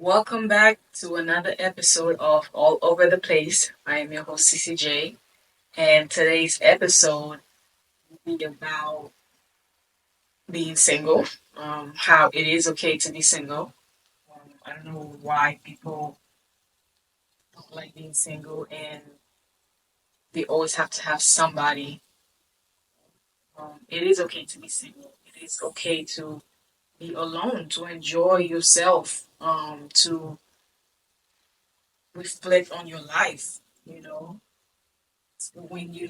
Welcome back to another episode of All Over the Place. I am your host, CCJ, and today's episode will be about being single, how it is okay to be single. I don't know why people don't like being single and they always have to have somebody. It is okay to be single. It is okay to be alone, to enjoy yourself, to reflect on your life, you know. When you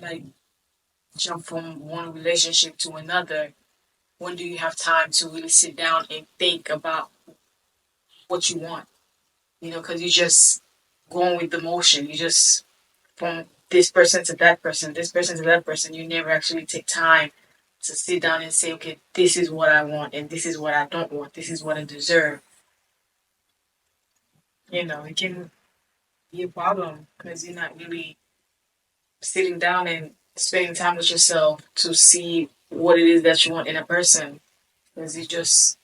jump from one relationship to another, when do you have time to really sit down and think about what you want? Because you just going with the motion. You just from this person to that person, this person to that person. You never actually take time to sit down and say, okay, this is what I want and this is what I don't want. This is what I deserve. It can be a problem because you're not really sitting down and spending time with yourself to see what it is that you want in a person because you just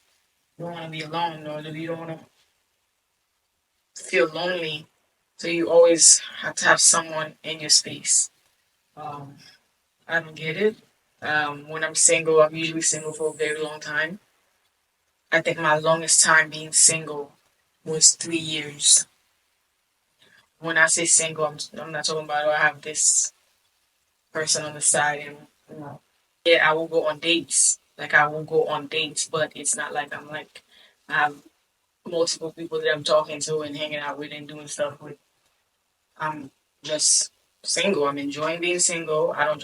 don't want to be alone or you don't want to feel lonely. So you always have to have someone in your space. Um, I don't get it. When I'm single, I'm usually single for a very long time. I think my longest time being single was 3 years. When I say single, I'm not talking about, oh, I have this person on the side and, you know, yeah, I will go on dates. Like, I will go on dates, but it's not like I have multiple people that I'm talking to and hanging out with and doing stuff with. I'm just single. I'm enjoying being single. I don't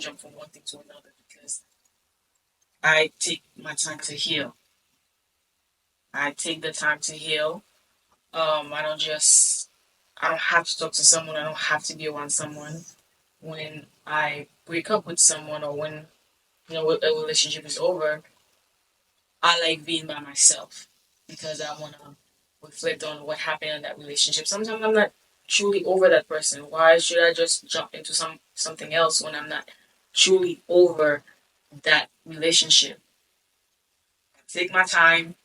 jump from one thing to another because I take my time to heal. I take the time to heal. I don't have to talk to someone. I don't have to be around someone. When I break up with someone or when a relationship is over, I like being by myself because I want to reflect on what happened in that relationship. Sometimes I'm not truly over that person. Why should I just jump into something else when I'm not truly over that relationship? Take my time.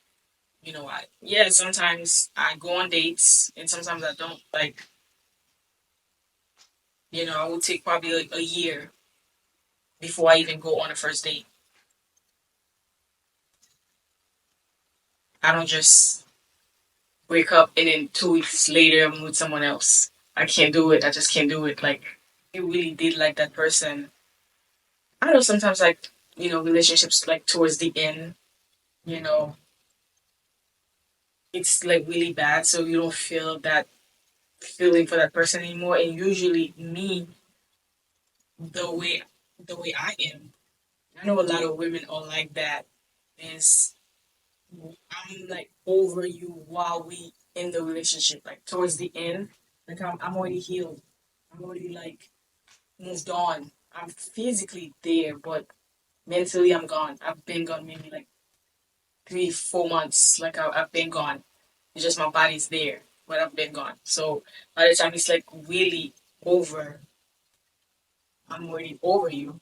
Sometimes I go on dates and sometimes I don't. I will take probably a year before I even go on a first date. I don't just wake up and then 2 weeks later I'm with someone else. I can't do it. I just can't do it. Like, you really did like that person. I know sometimes, relationships, like, towards the end, you know, it's, like, really bad, so you don't feel that feeling for that person anymore. And usually, me, the way, the way I am, I know a lot of women are like that. Is I'm, like, over you while we in the relationship, like, towards the end. Like, I'm already healed. I'm already, like, moved on. I'm physically there, but mentally I'm gone. I've been gone maybe like 3, 4 months. Like I've been gone. It's just my body's there, but I've been gone. So by the time it's like really over, I'm already over you.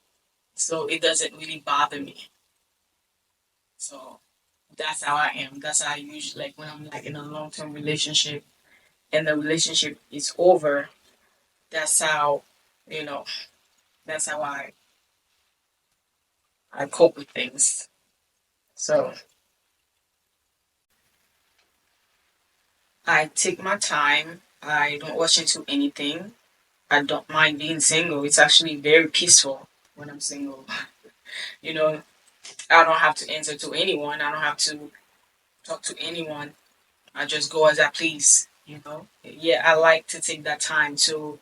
So it doesn't really bother me. So that's how I am. That's how I usually like when I'm like in a long term relationship and the relationship is over. That's how you know. That's how I cope with things. So I take my time. I don't rush into anything. I don't mind being single. It's actually very peaceful when I'm single. You know, I don't have to answer to anyone. I don't have to talk to anyone. I just go as I please. Yeah, I like to take that time to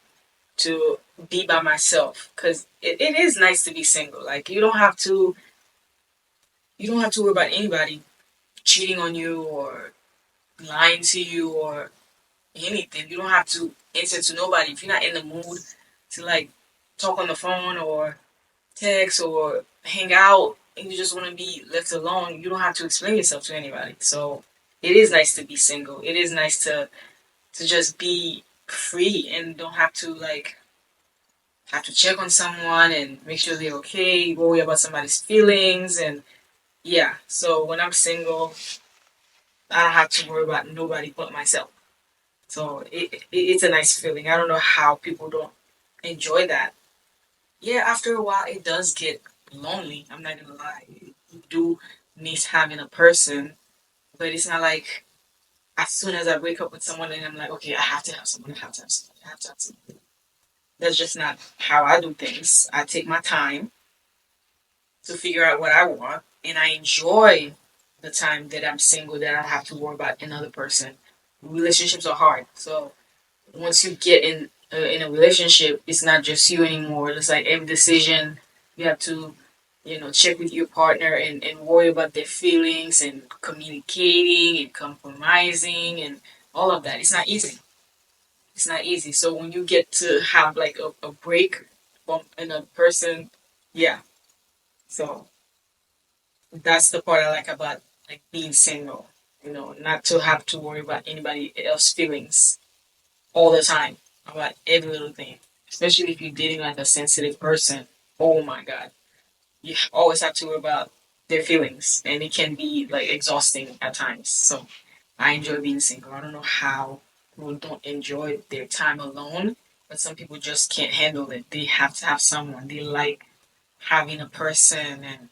be by myself because it is nice to be single. Like you don't have to worry about anybody cheating on you or lying to you or anything. You don't have to answer to nobody if you're not in the mood to like talk on the phone or text or hang out and you just want to be left alone. You don't have to explain yourself to anybody. So it is nice to be single. It is nice to just be free and don't have to have to check on someone and make sure they're okay, worry about somebody's feelings and yeah. So when I'm single, I don't have to worry about nobody but myself. So it's a nice feeling. I don't know how people don't enjoy that. Yeah, after a while, it does get lonely. I'm not gonna lie. You do miss having a person, but it's not like as soon as I wake up with someone and I'm like, okay, I have to have someone. I have to have someone. I have to have someone. That's just not how I do things. I take my time to figure out what I want, and I enjoy the time that I'm single. That I don't have to worry about another person. Relationships are hard, so once you get in a relationship, it's not just you anymore. It's like every decision you have to, check with your partner and worry about their feelings and communicating and compromising and all of that. It's not easy. It's not easy. So when you get to have like a break from another person, yeah. So that's the part I like about like being single. Not to have to worry about anybody else's feelings all the time about every little thing. Especially if you're dating like a sensitive person. Oh my god. You always have to worry about their feelings and it can be like exhausting at times. So I enjoy being single. I don't know how people don't enjoy their time alone, but some people just can't handle it. They have to have someone. They like having a person and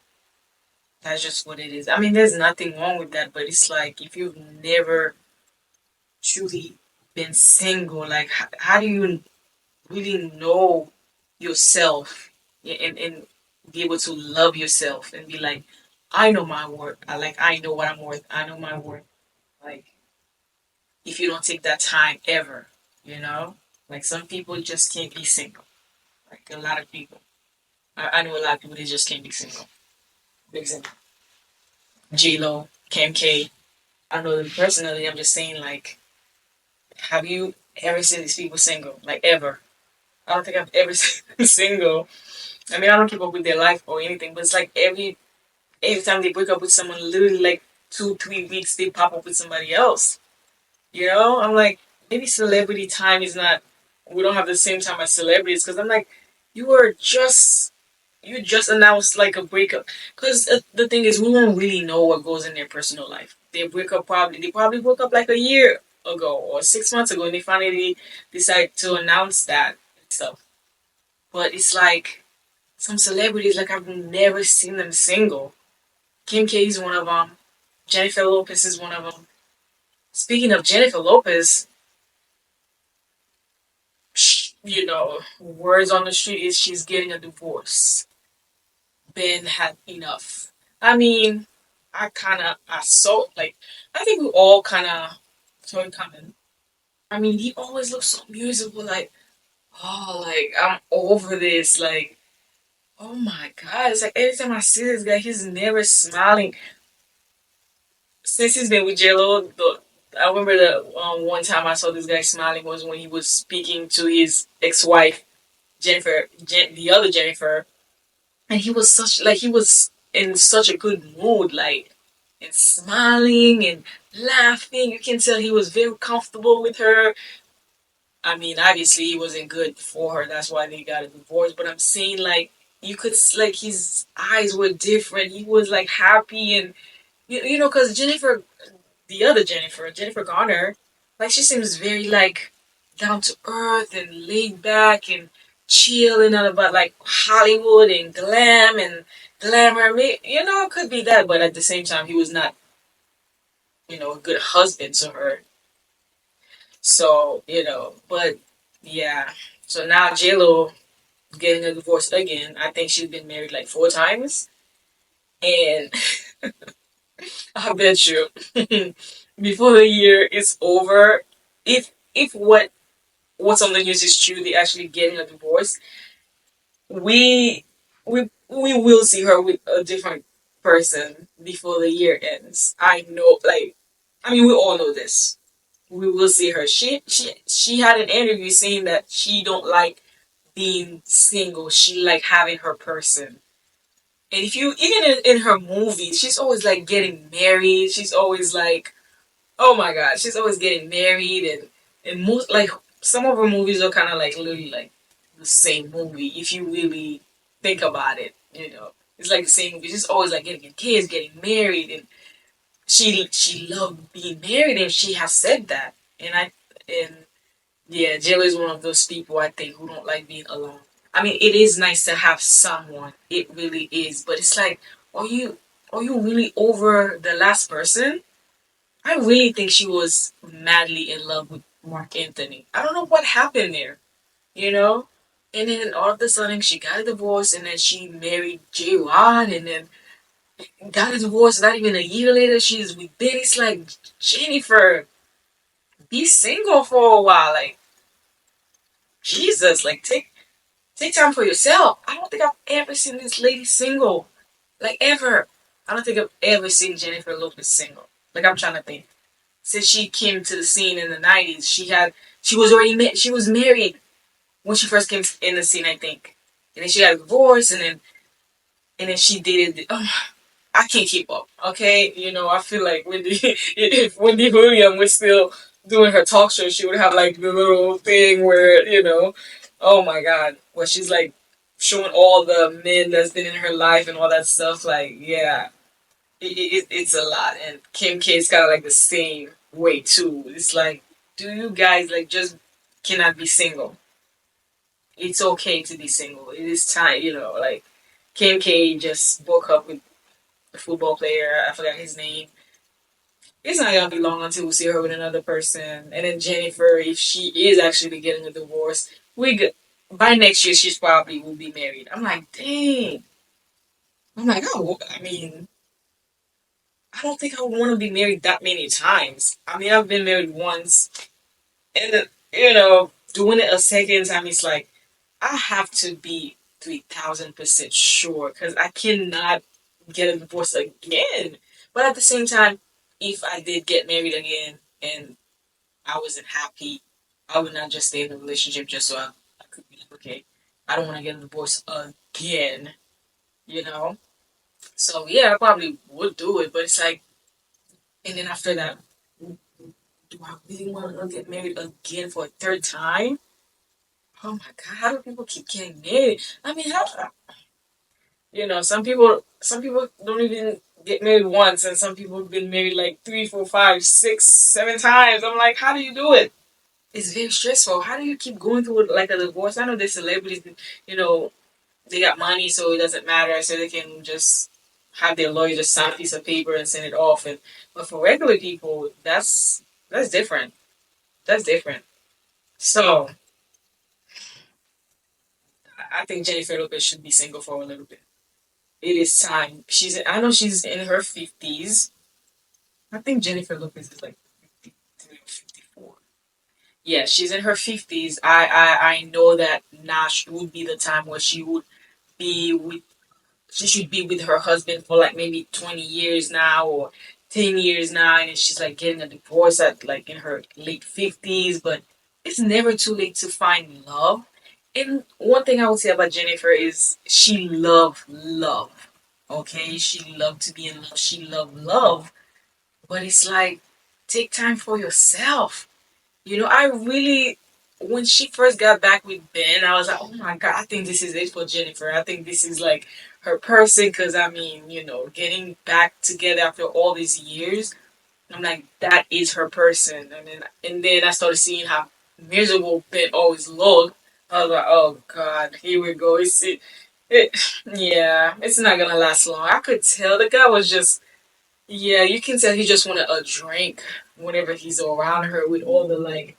that's just what it is. I mean, there's nothing wrong with that, but it's like if you've never truly been single, like how do you really know yourself and be able to love yourself and be like, I know my worth. I know what I'm worth. I know my worth. Like if you don't take that time ever, you know, like some people just can't be single. Like a lot of people, I know a lot of people they just can't be single. For example, J Lo, Kim K. I don't know them personally. I'm just saying like, have you ever seen these people single? Like ever? I don't think I've ever seen them single. I mean, I don't keep up with their life or anything, but it's like every time they break up with someone, literally like 2, 3 weeks, they pop up with somebody else. I'm like, maybe celebrity time is not. We don't have the same time as celebrities because I'm like, you were just you just announced like a breakup. Because the thing is, we don't really know what goes in their personal life. They probably broke up like a year ago or 6 months ago, and they finally decide to announce that stuff. But it's like some celebrities, like I've never seen them single. Kim K is one of them. Jennifer Lopez is one of them. Speaking of Jennifer Lopez, words on the street is she's getting a divorce. Ben had enough. I mean, I saw, like, I think we all kind of saw it coming. I mean, he always looks so musical, like, oh, like, I'm over this, like, oh my god, it's like every time I see this guy, he's never smiling. Since he's been with JLo, I remember the one time I saw this guy smiling was when he was speaking to his ex-wife Jennifer, the other Jennifer, and he was in such a good mood, like and smiling and laughing. You can tell he was very comfortable with her. I mean, obviously he wasn't good for her. That's why they got a divorce. But I'm saying like you could like his eyes were different. He was like happy and because Jennifer, the other Jennifer, Jennifer Garner, like she seems very like down to earth and laid back and chill and all about like Hollywood and glam and glamour. It could be that, but at the same time, he was not, a good husband to her. So, but yeah. So now JLo getting a divorce again. I think she's been married like 4 times, and I bet you before the year is over, if what's on the news is true, they actually getting a divorce, we we will see her with a different person before the year ends. I know, like, I mean, we all know this. We will see her. She had an interview saying that she don't like being single. She like having her person. And if you even in her movies, she's always like getting married. She's always like, oh my god, she's always getting married and most like some of her movies are kind of like literally like the same movie if you really think about it. It's like the same movie. She's always like getting kids, getting married, and she loved being married, and she has said that. And yeah, Jill is one of those people I think who don't like being alone. I mean, it is nice to have someone. It really is, but it's like, are you are you really over the last person? I really think she was madly in love with Mark Anthony. I don't know what happened there, you know? And then all of a sudden she got a divorce, and then she married J Rod, and then got a divorce. Not even a year later, she's with Ben. It's like, Jennifer, be single for a while. Like, Jesus, like, take time for yourself. I don't think I've ever seen this lady single. Like, ever. I don't think I've ever seen Jennifer Lopez single. Like, I'm trying to think. Since she came to the scene in the 90s, she was married when she first came in the scene, I think. And then she got divorced, and then she dated. I can't keep up. Okay, I feel like Wendy, if Wendy Williams was still doing her talk show, she would have like the little thing where oh my God, where she's like showing all the men that's been in her life and all that stuff. Like, yeah, it's a lot. And Kim K's kind of like the same way too. It's like, do you guys like just cannot be single? It's okay to be single. It is time, like Kim K just broke up with a football player. I forgot his name. It's not gonna be long until we see her with another person. And then Jennifer, if she is actually getting a divorce, we good. By next year, she's probably will be married. I'm like, dang. I'm like, oh, I mean, I don't think I would want to be married that many times. I mean, I've been married once, and then, doing it a second time, it's like I have to be 3,000% sure because I cannot get a divorce again. But at the same time, if I did get married again and I wasn't happy, I would not just stay in the relationship just so I could be like, okay, I don't want to get a divorce again, you know? So yeah, I probably would do it, but it's like, and then after that, do I really want to get married again for a third time? Oh my God, how do people keep getting married? I mean, some people don't even get married once, and some people have been married like three, four, five, six, 7 times. I'm like, how do you do it? It's very stressful. How do you keep going through it like a divorce? I know there's celebrities, you know, they got money, so it doesn't matter, so they can just have their lawyer just sign a piece of paper and send it off. And but for regular people, that's different. That's different. So I think Jennifer Lopez should be single for a little bit. It is time. I know she's in her 50s. I think Jennifer Lopez is like 53 or 54. Yeah, she's in her 50s. I know that now would be the time where be with she should be with her husband for like maybe 20 years now or 10 years now, and she's like getting a divorce at like in her late 50s. But it's never too late to find love. And one thing I would say about Jennifer is she loved love. Okay, she loved to be in love. She loved love. But it's like, take time for yourself. I really, when she first got back with Ben, I was like, oh my God, I think this is it for Jennifer. I think this is like her person. Because, I mean, getting back together after all these years, I'm like, that is her person. And then I started seeing how miserable Ben always looked. I was like, oh God, here we go. Yeah, it's not gonna last long. I could tell the guy was just, yeah, you can tell he just wanted a drink whenever he's around her with all the like,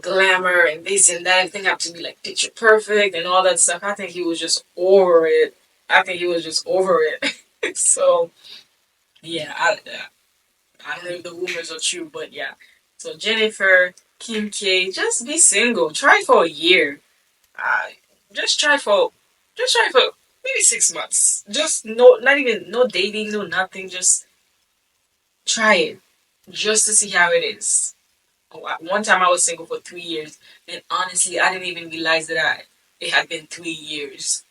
glamour and this and that. Everything have to be like picture perfect and all that stuff. I think he was just over it. I think he was just over it. So yeah, I don't know if the rumors are true, but yeah. So Jennifer, Kim K, just be single. Try for a year. Uh, just try for, maybe 6 months. Just no, not even no dating, no nothing. Just try it, just to see how it is. One time I was single for 3 years, and honestly, I didn't even realize that it had been 3 years.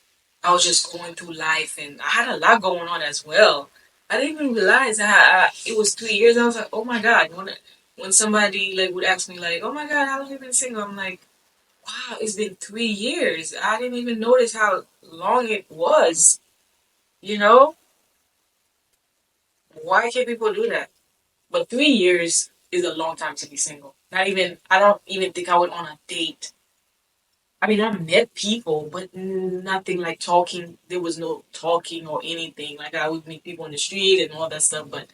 I was just going through life, and I had a lot going on as well. I didn't even realize that it was 3 years. I was like, oh my God. When somebody like would ask me like, oh my God, how long have you been single? I'm like, wow, it's been 3 years. I didn't even notice how long it was. You know, why can't people do that? But 3 years is a long time to be single. Not even, I don't even think I went on a date. I mean, I met people, but nothing like talking. There was no talking or anything. Like I would meet people on the street and all that stuff, but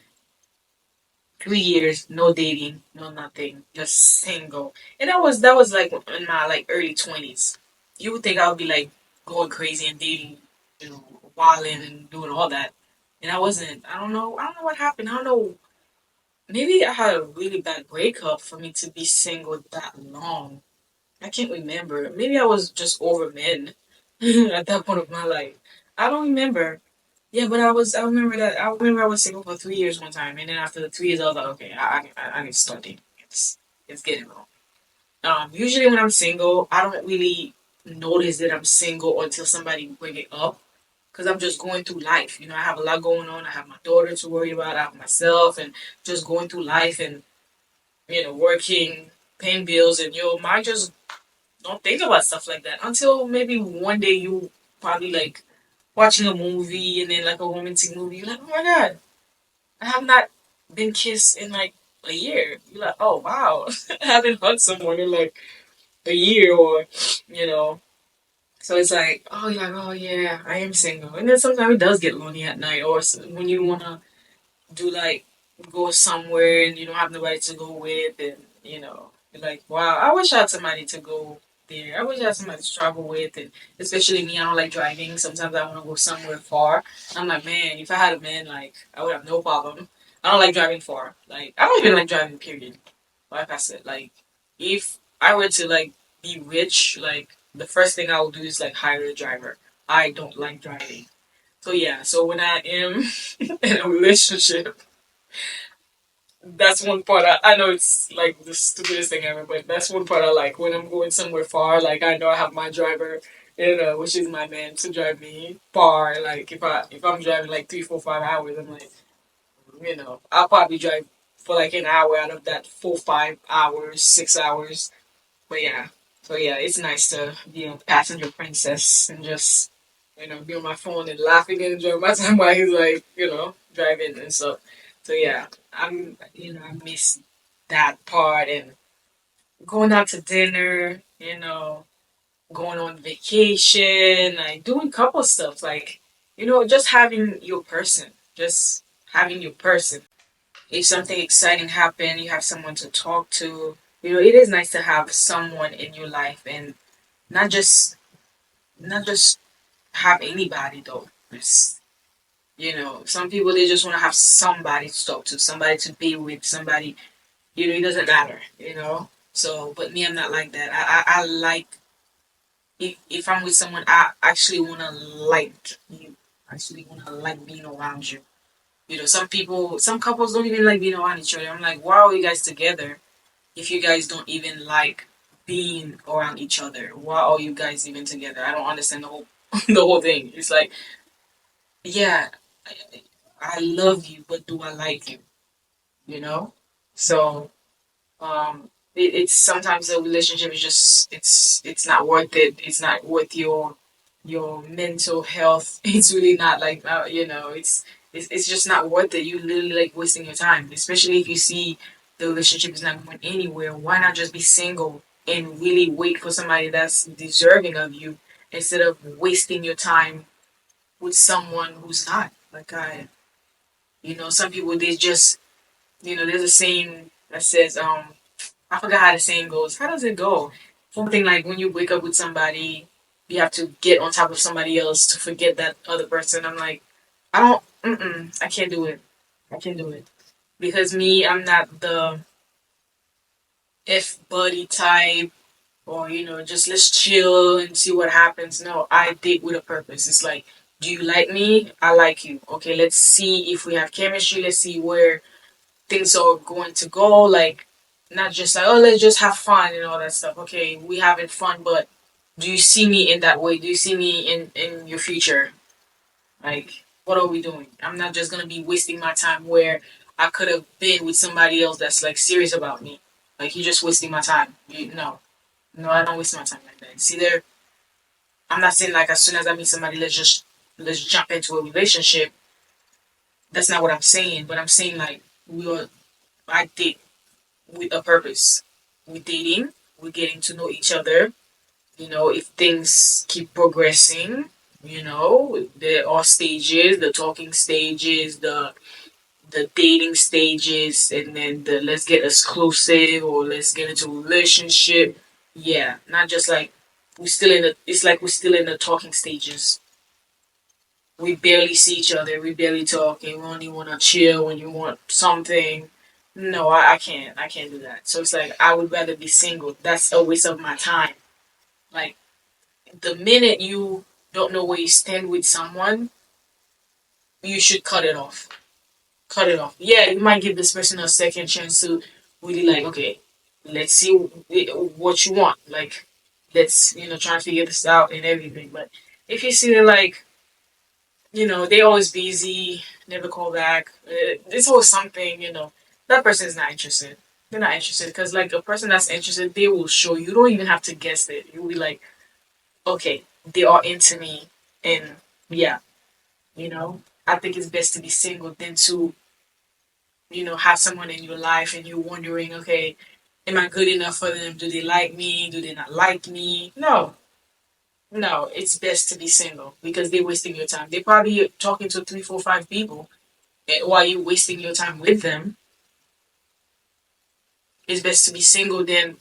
3 years, no dating, no nothing, just single. And that was like in my like early 20s. You would think I would be like going crazy and dating, wilding and doing all that. And I wasn't. I don't know. I don't know what happened. I don't know. Maybe I had a really bad breakup for me to be single that long. I can't remember. Maybe I was just over men at that point of my life. I don't remember. Yeah, but I was. I remember that. I remember I was single for 3 years one time, and then after the 3 years, I was like, okay, I need to start dating. It's getting long. Usually when I'm single, I don't really notice that I'm single until somebody bring it up, because I'm just going through life. I have a lot going on. I have my daughter to worry about. I have myself, and just going through life, and working, paying bills, and your mind just don't think about stuff like that until maybe one day you probably like watching a movie, and then like a romantic movie. You're like, oh my god, I have not been kissed in like a year. You're like, oh wow, I haven't hugged someone in like a year, or you know. So it's like, oh, you're like, oh yeah, I am single. And then sometimes it does get lonely at night, or when you wanna do like go somewhere and you don't have nobody to go with, and you're like, wow, I wish I had somebody to go there. I wish I had somebody to travel with, and especially me, I don't like driving. Sometimes I want to go somewhere far. I'm like, man, if I had a man, like I would have no problem. I don't like driving far. Like I don't even like driving. Period. Like I said, like if I were to like be rich, like the first thing I would do is like hire a driver. I don't like driving. So yeah, so when I am in a relationship, that's one part I know it's like the stupidest thing ever, but that's one part I like. When I'm going somewhere far, like I know I have my driver, which is my man, to drive me far. Like if I'm driving like 3, 4, 5 hours, I'm like, I'll probably drive for like an hour out of that 4, 5 hours, 6 hours. But yeah. So yeah, it's nice to be a passenger princess and just, be on my phone and laughing and enjoying my time while he's like, driving and stuff. So yeah, I miss that part, and going out to dinner, going on vacation, like doing couple stuff, like, just having your person, just having your person. If something exciting happened, you have someone to talk to. It is nice to have someone in your life, and not just not just have anybody though. Some people, they just want to have somebody to talk to, somebody to be with, somebody. It doesn't matter. So, but me, I'm not like that. I like, if I'm with someone, I actually want to like you. I actually want to like being around you. Some people, some couples don't even like being around each other. I'm like, why are you guys together if you guys don't even like being around each other? Why are you guys even together? I don't understand the whole the whole thing. It's like, yeah, I, I love you, but do I like you? You know. So it's sometimes the relationship is just, it's not worth it. It's not worth your mental health. It's really not like, it's just not worth it. You literally like wasting your time, especially if you see the relationship is not going anywhere. Why not just be single and really wait for somebody that's deserving of you, instead of wasting your time with someone who's not like I. Some people, they just, there's a saying that says, I forgot how the saying goes. How does it go? Something like, when you wake up with somebody, you have to get on top of somebody else to forget that other person. I'm like, I don't, I can't do it. I can't do it. Because me, I'm not the F buddy type, or, just let's chill and see what happens. No, I date with a purpose. It's like, do you like me? I like you. Okay, let's see if we have chemistry. Let's see where things are going to go. Like, not just like, oh, let's just have fun and all that stuff. Okay, we having fun, but do you see me in that way? Do you see me in your future? Like, what are we doing? I'm not just gonna be wasting my time where I could have been with somebody else that's like serious about me. Like, you're just wasting my time. No, I don't waste my time like that. It's either, I'm not saying like as soon as I meet somebody, let's jump into a relationship. That's not what I'm saying. But I'm saying like we are. I date with a purpose. We're dating. We're getting to know each other. If things keep progressing, there are stages, the talking stages, the dating stages, and then the let's get exclusive or let's get into a relationship. Yeah, not just like we're still in the. It's like we're still in the talking stages. We barely see each other. We barely talk, and we only want to chill when you want something. No, I can't. I can't do that. So it's like I would rather be single. That's a waste of my time. Like the minute you don't know where you stand with someone, you should cut it off. Cut it off. Yeah, you might give this person a second chance to really like, okay, let's see what you want. Like, let's try and figure this out and everything. But if you see they're like, they always busy, never call back. It's always something. That person is not interested. They're not interested because like a person that's interested, they will show you. You don't even have to guess it. You'll be like, okay, they are into me, and yeah, I think it's best to be single than to have someone in your life and you're wondering, okay, am I good enough for them? Do they like me? Do they not like me? No, no, it's best to be single because they're wasting your time. They're probably talking to three, four, five people while you're wasting your time with them. It's best to be single than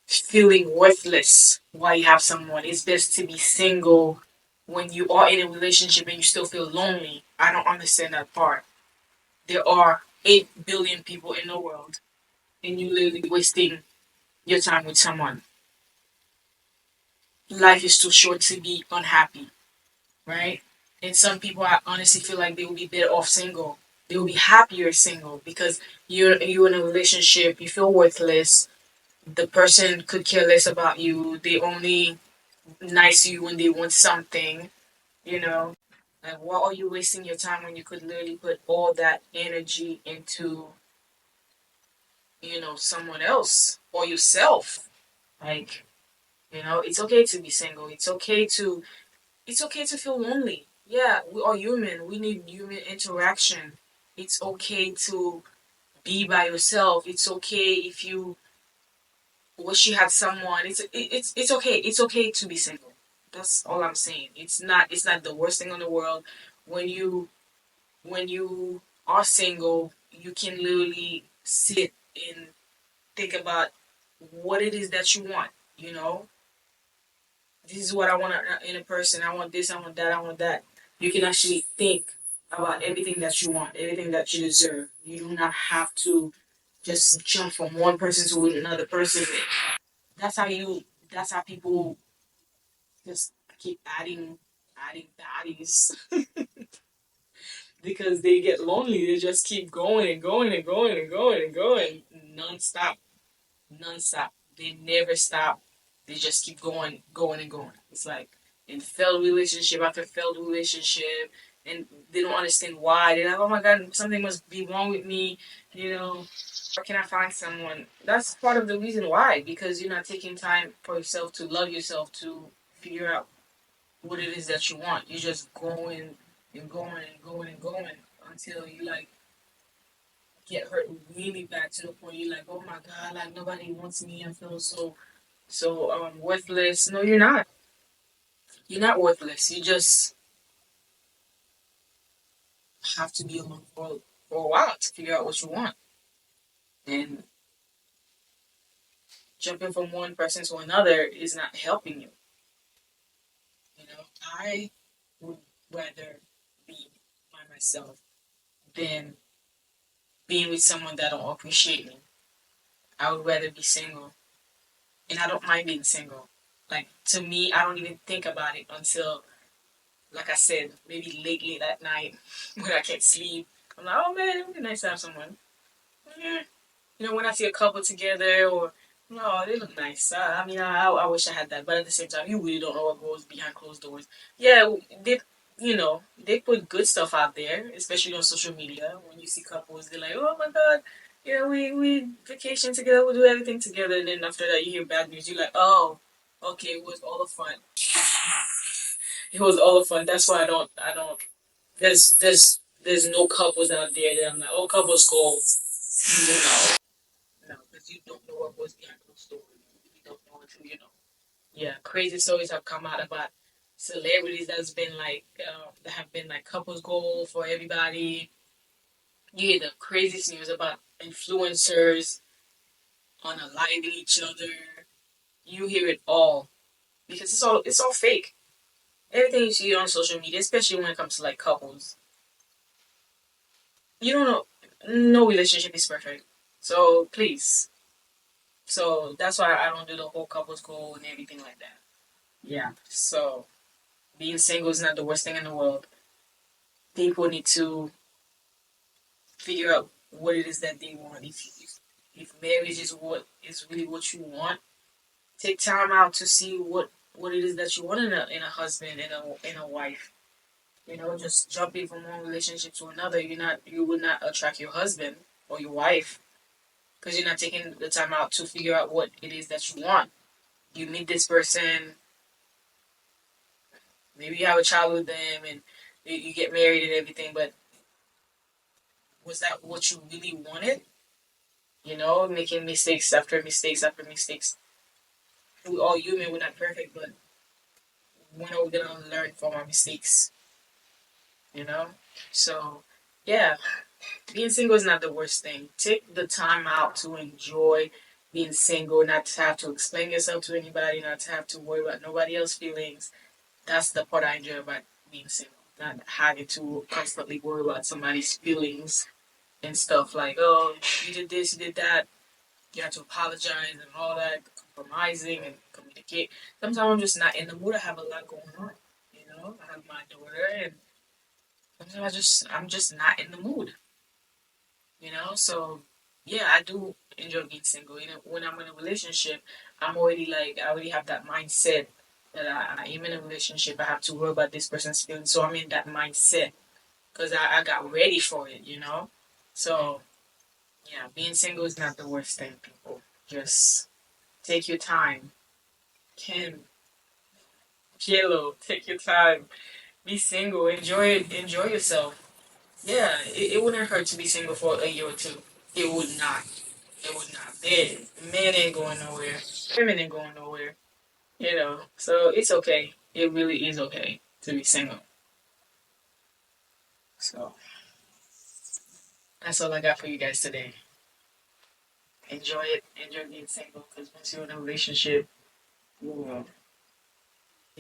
feeling worthless while you have someone. It's best to be single when you are in a relationship and you still feel lonely. I don't understand that part. There are 8 billion people in the world and you literally wasting your time with someone. Life is too short to be unhappy, right? And some people, I honestly feel like they will be better off single. They will be happier single because you're in a relationship. You feel worthless. The person could care less about you. They only nice to you when they want something. You know, like why are you wasting your time when you could literally put all that energy into someone else or yourself? Like it's okay to be single. It's okay to feel lonely. Yeah, we are human. We need human interaction. It's okay to be by yourself. It's okay if you wish you had someone. It's okay. It's okay to be single. That's all I'm saying. It's not the worst thing in the world. When you are single, you can literally sit and think about what it is that you want. You know, this is what I want in a person. I want this, I want that, I want that. You can actually think about everything that you want, everything that you deserve. You do not have to just jump from one person to another person. That's how you. That's how people just keep adding bodies because they get lonely. They just keep going and going and going and going and going nonstop, nonstop. They never stop. They just keep going, going and going. It's like in failed relationship after failed relationship, and they don't understand why. They're like, "Oh my God, something must be wrong with me," you know. Where can I find someone? That's part of the reason why, because you're not taking time for yourself to love yourself to figure out what it is that you want. You're just going and going and going and going until you like get hurt really bad to the point you're like, oh my God, like nobody wants me. I feel so worthless. No, you're not. You're not worthless. You just have to be alone for a while to figure out what you want. And jumping from one person to another is not helping you. I would rather be by myself than being with someone that don't appreciate me. I would rather be single. And I don't mind being single. Like to me, I don't even think about it until like I said, maybe late at night when I can't sleep. I'm like, oh man, it would be nice to have someone. Yeah. When I see a couple together or no, they look nice. I mean, I wish I had that, but at the same time, you really don't know what goes behind closed doors. Yeah, they put good stuff out there, especially on social media. When you see couples, they're like, oh my God, we vacation together, we do everything together. And then after that, you hear bad news. You're like, oh, okay, it was all the fun. It was all the fun. That's why I don't. There's there's no couples out there that I'm like, oh, couples goal. No, because you don't know what was behind those stories. You don't know until you know. Yeah, crazy stories have come out about celebrities that have been like couples goal for everybody. You hear the craziest news about influencers unaliving each other. You hear it all because it's all fake. Everything you see on social media, especially when it comes to like couples, you don't know. No relationship is perfect. So please. So that's why I don't do the whole couples goal and everything like that. Yeah. So being single is not the worst thing in the world. People need to figure out what it is that they want. If marriage is what is really what you want, take time out to see what it is that you want in a husband and a wife. Just jumping from one relationship to another, you will not attract your husband or your wife because you're not taking the time out to figure out what it is that you want. You meet this person, maybe you have a child with them, and you get married and everything, but was that what you really wanted? Making mistakes after mistakes after mistakes. We all human, we're not perfect, but when are we gonna learn from our mistakes? You know? So, yeah, being single is not the worst thing. Take the time out to enjoy being single, not to have to explain yourself to anybody, not to have to worry about nobody else's feelings. That's the part I enjoy about being single. Not having to constantly worry about somebody's feelings and stuff like, oh, you did this, you did that. You have to apologize and all that, compromising and communicate. Sometimes I'm just not in the mood. I have a lot going on. I have my daughter, and sometimes I'm just not in the mood. So yeah, I do enjoy being single. When I'm in a relationship, I already have that mindset that I am in a relationship. I have to worry about this person's feelings, so I'm in that mindset because I got ready for it. So yeah, being single is not the worst thing, people. Just take your time. Kim, Jello, take your time. Be single. Enjoy it. Enjoy yourself. Yeah, it wouldn't hurt to be single for a year or two. It would not. It would not. Men ain't going nowhere. Women ain't going nowhere. So it's okay. It really is okay to be single. So that's all I got for you guys today. Enjoy it. Enjoy being single because once you're in a relationship, you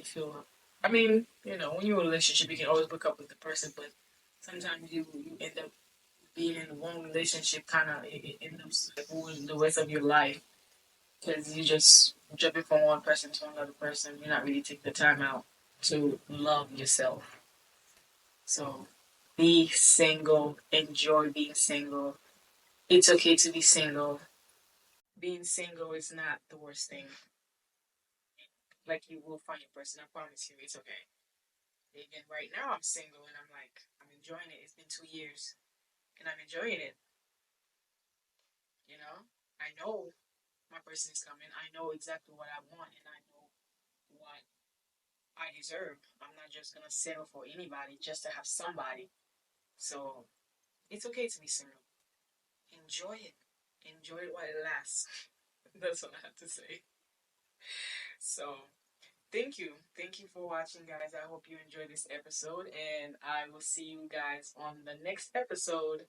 feel. I mean, when you're in a relationship, you can always break up with the person, but sometimes you end up being in one relationship, kind of it ends up ruining the rest of your life because you just jumping from one person to another person. You're not really taking the time out to love yourself. So be single. Enjoy being single. It's okay to be single. Being single is not the worst thing. Like you will find your person. I promise you, it's okay. Even right now, I'm single and I'm enjoying it. It's been 2 years and I'm enjoying it. You know, I know my person is coming. I know exactly what I want and I know what I deserve. I'm not just gonna settle for anybody just to have somebody. So it's okay to be single. Enjoy it. Enjoy it while it lasts. That's what I have to say. So thank you. Thank you for watching, guys. I hope you enjoyed this episode and I will see you guys on the next episode.